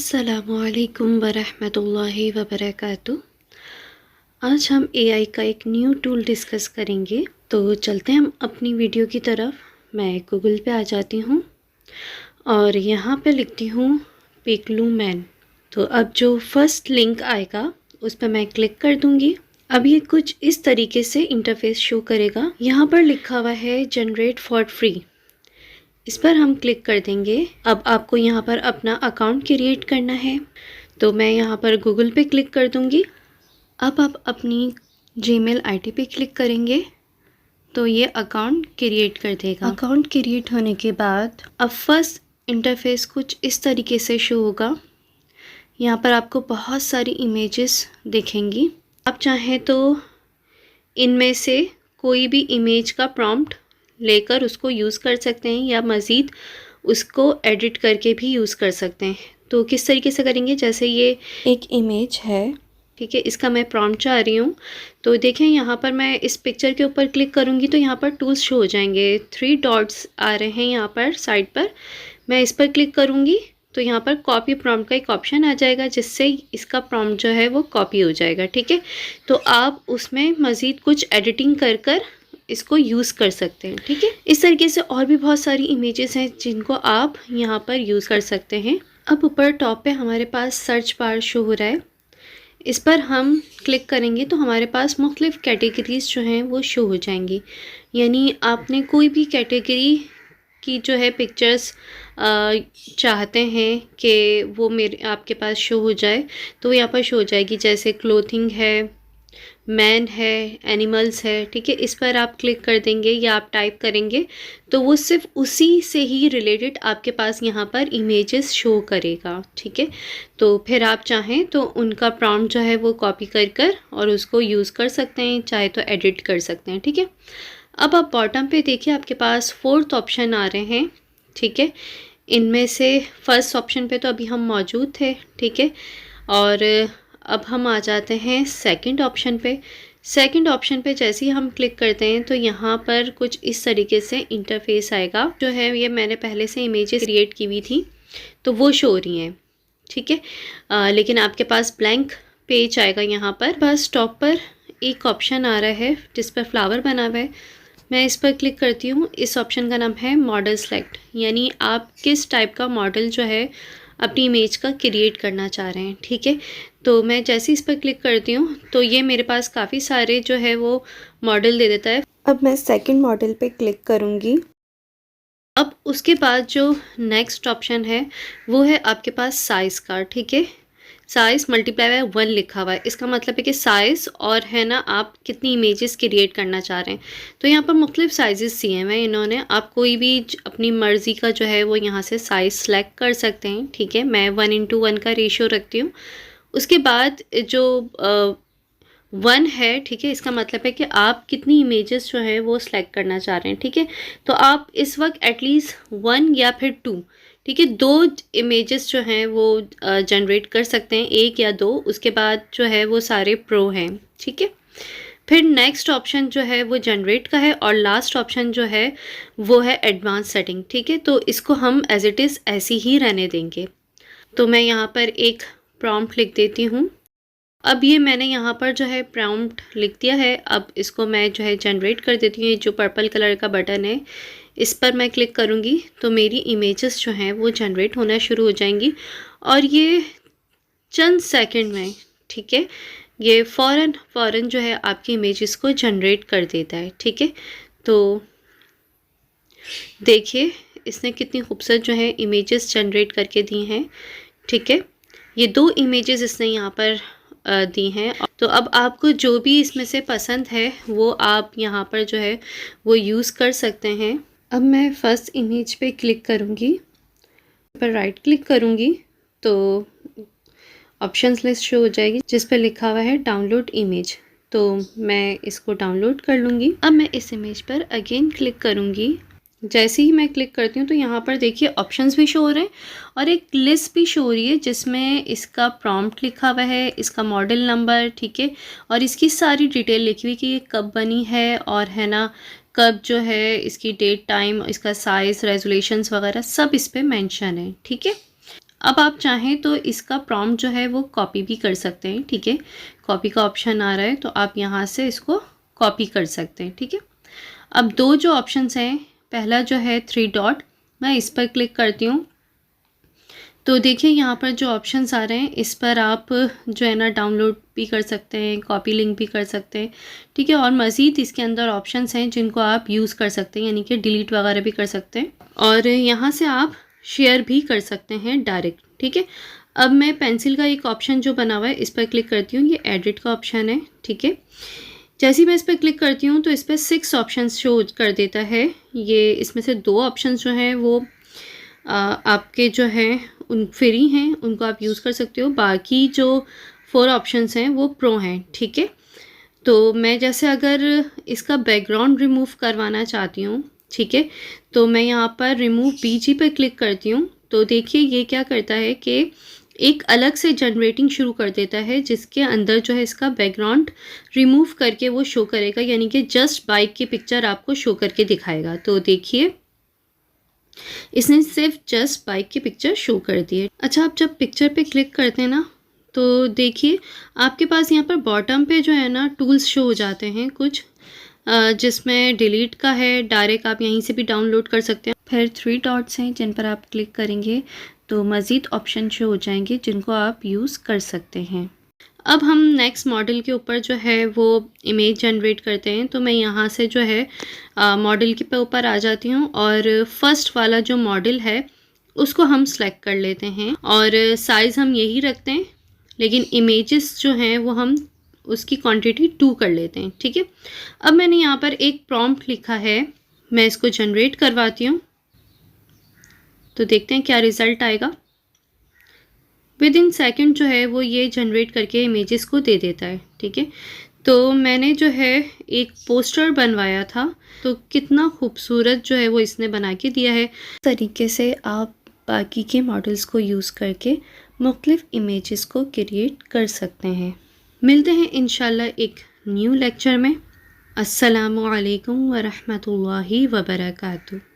अस्सलामुअलैकुम वरहमतुल्लाहि वबरकातुह। आज हम एआई का एक न्यू टूल डिस्कस करेंगे। तो चलते हैं हम अपनी वीडियो की तरफ। मैं गूगल पे आ जाती हूँ और यहाँ पे लिखती हूँ पिकलू मैन। तो अब जो फर्स्ट लिंक आएगा उस पर मैं क्लिक कर दूँगी। अब ये कुछ इस तरीके से इंटरफेस शो करेगा। यहाँ पर लिखा हुआ है जनरेट फॉर फ्री, इस पर हम क्लिक कर देंगे। अब आपको यहाँ पर अपना अकाउंट क्रिएट करना है, तो मैं यहाँ पर गूगल पे क्लिक कर दूँगी। अब आप अपनी जीमेल आईडी पे क्लिक करेंगे तो ये अकाउंट क्रिएट कर देगा। अकाउंट क्रिएट होने के बाद अब फर्स्ट इंटरफेस कुछ इस तरीके से शो होगा। यहाँ पर आपको बहुत सारी इमेजेस दिखेंगी। आप चाहें तो इनमें से कोई भी इमेज का प्रॉम्प्ट लेकर उसको यूज़ कर सकते हैं या मज़ीद उसको एडिट करके भी यूज़ कर सकते हैं। तो किस तरीके से करेंगे, जैसे ये एक इमेज है, ठीक है, इसका मैं प्रॉम्प्ट चाह रही हूँ। तो देखें यहाँ पर मैं इस पिक्चर के ऊपर क्लिक करूँगी तो यहाँ पर टूल्स शो हो जाएंगे। 3 डॉट्स आ रहे हैं यहाँ पर साइड पर। मैं इस पर क्लिक करूँगी तो यहाँ पर कॉपी प्रॉम्प्ट का एक ऑप्शन आ जाएगा, जिससे इसका प्रॉम्प्ट जो है वो कॉपी हो जाएगा। ठीक है, तो आप उसमें मज़ीद कुछ एडिटिंग कर इसको यूज़ कर सकते हैं। ठीक है, इस तरीके से और भी बहुत सारी इमेजेस हैं जिनको आप यहाँ पर यूज़ कर सकते हैं। अब ऊपर टॉप पे हमारे पास सर्च बार शो हो रहा है, इस पर हम क्लिक करेंगे तो हमारे पास मुख्तलिफ़ कैटेगरीज़ जो हैं वो शो हो जाएंगी। यानी आपने कोई भी कैटेगरी की जो है पिक्चर्स चाहते हैं कि वो मेरे आपके पास शो हो जाए तो यहाँ पर शो हो जाएगी। जैसे क्लोथिंग है, मैन है, एनिमल्स है। ठीक है, इस पर आप क्लिक कर देंगे या आप टाइप करेंगे तो वो सिर्फ उसी से ही रिलेटेड आपके पास यहाँ पर इमेजेस शो करेगा। ठीक है, तो फिर आप चाहें तो उनका प्रॉम्प्ट जो है वो कॉपी कर और उसको यूज़ कर सकते हैं, चाहे तो एडिट कर सकते हैं। ठीक है, अब आप बॉटम पे देखिए आपके पास 4th ऑप्शन आ रहे हैं। ठीक है, इनमें से फर्स्ट ऑप्शन पे तो अभी हम मौजूद थे। ठीक है, और अब हम आ जाते हैं सेकंड ऑप्शन पे। सेकंड ऑप्शन पे जैसे ही हम क्लिक करते हैं तो यहाँ पर कुछ इस तरीके से इंटरफेस आएगा। जो है ये मैंने पहले से इमेजेस क्रिएट की हुई थी तो वो शो हो रही हैं। ठीक है, लेकिन आपके पास ब्लैंक पेज आएगा। यहाँ पर बस टॉप पर एक ऑप्शन आ रहा है जिस पर फ्लावर बना हुआ है, मैं इस पर क्लिक करती हूँ। इस ऑप्शन का नाम है मॉडल सेलेक्ट, यानी आप किस टाइप का मॉडल जो है अपनी इमेज का क्रिएट करना चाह रहे हैं। ठीक है, तो मैं जैसे इस पर क्लिक करती हूँ तो ये मेरे पास काफ़ी सारे जो है वो मॉडल दे देता है। अब मैं सेकंड मॉडल पे क्लिक करूँगी। अब उसके बाद जो नेक्स्ट ऑप्शन है वो है आपके पास साइज़ का। ठीक है, साइज़ मल्टीप्लाई बाय 1 लिखा हुआ है, इसका मतलब है कि साइज़ और है ना आप कितनी इमेजेस क्रिएट करना चाह रहे हैं। तो यहाँ पर मुख्तलिफ साइज़ेस दिए हुए हैं इन्होंने, आप कोई भी अपनी मर्ज़ी का जो है वो यहाँ से साइज़ सेलेक्ट कर सकते हैं। ठीक है, मैं 1:1 का रेशियो रखती हूँ। उसके बाद जो 1 है, ठीक है, इसका मतलब है कि आप कितनी इमेजेस जो है वो सिलेक्ट करना चाह रहे हैं। ठीक है, तो आप इस वक्त एटलीस्ट 1 या फिर 2, ठीक है, 2 इमेजेस जो हैं वो जनरेट कर सकते हैं, 1 या 2। उसके बाद जो है वो सारे प्रो हैं। ठीक है, फिर नेक्स्ट ऑप्शन जो है वो जनरेट का है और लास्ट ऑप्शन जो है वो है एडवांस सेटिंग। ठीक है, तो इसको हम एज इट इज़ ऐसी ही रहने देंगे। तो मैं यहाँ पर एक प्रॉम्प्ट लिख देती हूँ। अब ये मैंने यहाँ पर जो है प्रॉम्प्ट लिख दिया है। अब इसको मैं जो है जनरेट कर देती हूँ। ये जो पर्पल कलर का बटन है इस पर मैं क्लिक करूँगी तो मेरी इमेजेस जो हैं वो जनरेट होना शुरू हो जाएंगी और ये चंद सेकंड में, ठीक है, ये फ़ौरन जो है आपकी इमेजेस को जनरेट कर देता है। ठीक है, तो देखिए इसने कितनी खूबसूरत जो है इमेजेस जनरेट करके दी हैं। ठीक है, ये 2 इमेजेस इसने यहाँ पर दी हैं। तो अब आपको जो भी इसमें से पसंद है वो आप यहाँ पर जो है वो यूज़ कर सकते हैं। अब मैं फ़र्स्ट इमेज पे क्लिक करूँगी, पर राइट क्लिक करूँगी तो ऑप्शंस लिस्ट शो हो जाएगी जिस पर लिखा हुआ है डाउनलोड इमेज। तो मैं इसको डाउनलोड कर लूँगी। अब मैं इस इमेज पर अगेन क्लिक करूँगी। जैसे ही मैं क्लिक करती हूँ तो यहाँ पर देखिए ऑप्शंस भी शो हो रहे हैं और एक लिस्ट भी शो हो रही है जिसमें इसका प्रॉम्प्ट लिखा हुआ है, इसका मॉडल नंबर, ठीक है, और इसकी सारी डिटेल लिखी हुई कि ये कब बनी है और है ना कब जो है इसकी डेट, टाइम, इसका साइज़, रेजोल्यूशंस वगैरह सब इस पे मेंशन है। ठीक है, अब आप चाहें तो इसका प्रॉम्प्ट जो है वो कॉपी भी कर सकते हैं, ठीक है। कॉपी का ऑप्शन आ रहा है तो आप यहाँ से इसको कॉपी कर सकते हैं, ठीक है। अब दो जो ऑप्शंस हैं, पहला जो है 3 डॉट, मैं इस पर क्लिक करती हूँ तो देखिए यहाँ पर जो ऑप्शंस आ रहे हैं इस पर आप जो है ना डाउनलोड भी कर सकते हैं, कॉपी लिंक भी कर सकते हैं, ठीक है। और मज़ीद इसके अंदर ऑप्शंस हैं जिनको आप यूज़ कर सकते हैं, यानी कि डिलीट वगैरह भी कर सकते हैं और यहाँ से आप शेयर भी कर सकते हैं डायरेक्ट, ठीक है। अब मैं पेंसिल का एक ऑप्शन जो बना हुआ है इस पर क्लिक करती हूँ, ये एडिट का ऑप्शन है, ठीक है। जैसे ही मैं इस पर क्लिक करती हूँ तो इस पर 6 ऑप्शंस शो कर देता है। ये इसमें से 2 ऑप्शंस जो हैं वो आपके जो हैं उन फ्री हैं, उनको आप यूज़ कर सकते हो। बाकी जो 4 ऑप्शंस हैं वो प्रो हैं, ठीक है। तो मैं जैसे अगर इसका बैकग्राउंड रिमूव करवाना चाहती हूँ, ठीक है, तो मैं यहाँ पर रिमूव बीजी पर क्लिक करती हूँ तो देखिए ये क्या करता है कि एक अलग से जनरेटिंग शुरू कर देता है जिसके अंदर जो है इसका बैकग्राउंड रिमूव करके वो शो करेगा, यानी कि जस्ट बाइक की पिक्चर आपको शो करके दिखाएगा। तो देखिए इसने सिर्फ जस्ट बाइक की पिक्चर शो कर दी है। अच्छा, आप जब पिक्चर पे क्लिक करते हैं ना तो देखिए आपके पास यहाँ पर बॉटम पे जो है ना टूल्स शो हो जाते हैं कुछ, जिसमें डिलीट का है, डायरेक्ट आप यहीं से भी डाउनलोड कर सकते हैं। फिर 3 डॉट्स हैं जिन पर आप क्लिक करेंगे तो मज़ीद ऑप्शन शो हो जाएंगे जिनको आप यूज़ कर सकते हैं। अब हम नेक्स्ट मॉडल के ऊपर जो है वो इमेज जनरेट करते हैं। तो मैं यहाँ से जो है मॉडल के ऊपर आ जाती हूँ और फर्स्ट वाला जो मॉडल है उसको हम सेलेक्ट कर लेते हैं और साइज़ हम यही रखते हैं, लेकिन इमेजेस जो हैं वो हम उसकी क्वांटिटी 2 कर लेते हैं, ठीक है। अब मैंने यहाँ पर एक प्रॉम्प्ट लिखा है, मैं इसको जनरेट करवाती हूँ तो देखते हैं क्या रिज़ल्ट आएगा। विद इन सेकेंड जो है वो ये जनरेट करके इमेजेस को दे देता है, ठीक है। तो मैंने जो है एक पोस्टर बनवाया था तो कितना खूबसूरत जो है वो इसने बना के दिया है। इस तरीके से आप बाकी के मॉडल्स को यूज़ करके मुख्तलिफ इमेजेस को क्रिएट कर सकते हैं। मिलते हैं इंशाल्लाह एक न्यू लेक्चर में। अस्सलामु अलैकुम व रहमतुल्लाहि व बरकातुहू।